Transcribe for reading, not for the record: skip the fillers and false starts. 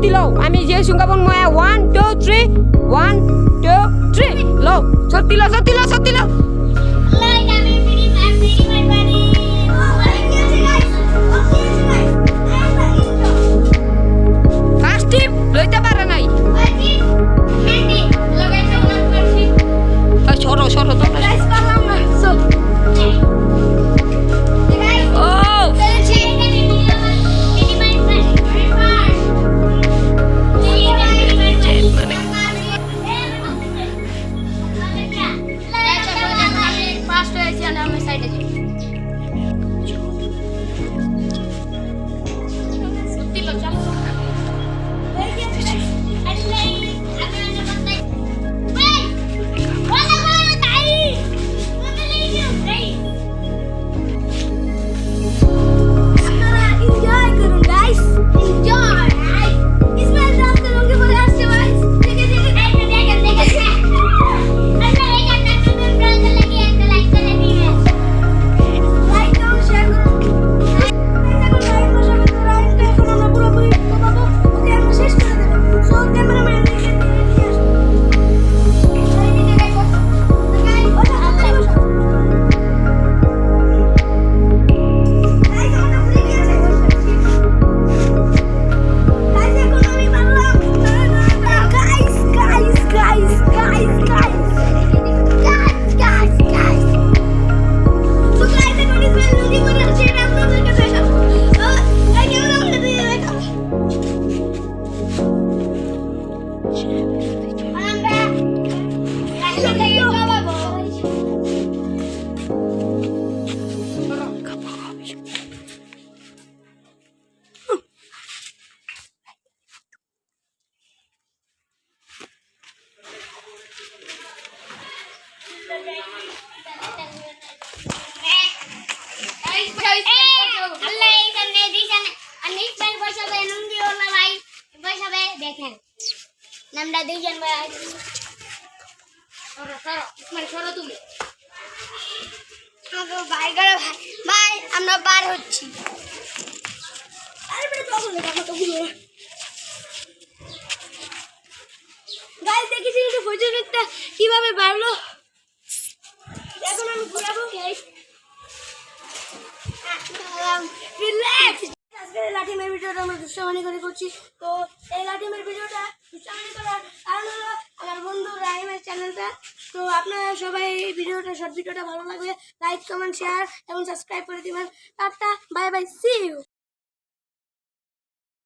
সত্যি লও আমি যে সুঙ্গাবন ময়া 1 2 3 1 2 3 লও সত্যি লও সত্যি লও সত্যি লও লইতে পারে নাই সরো সরো তো দেখেন নামটা দুইজন ভাই সরো সরো মানে সরো তুমি আমাকে ভাই করে ভাই আমরা বার হচ্ছি আরে বড় তখন দেখা তো গুলো গাইস দেখেছি এই ফজরটা কিভাবে বাড়লো এখন আমি ঘুরাবো গাইস রিল্যাক্স আজকে লাঠি মের ভিডিওটা আমরা দুষ্টামানি করে করছি তো এই লাঠি মের ভিডিওটা দুষ্টামানি করার কারণ হলো আমার বন্ধু রাহিমের চ্যানেলটা তো আপনারা সবাই এই ভিডিওটা শর্ট ভিডিওটা ভালো লাগলে লাইক কমেন্ট শেয়ার এবং সাবস্ক্রাইব করে দিবেন tata bye bye see you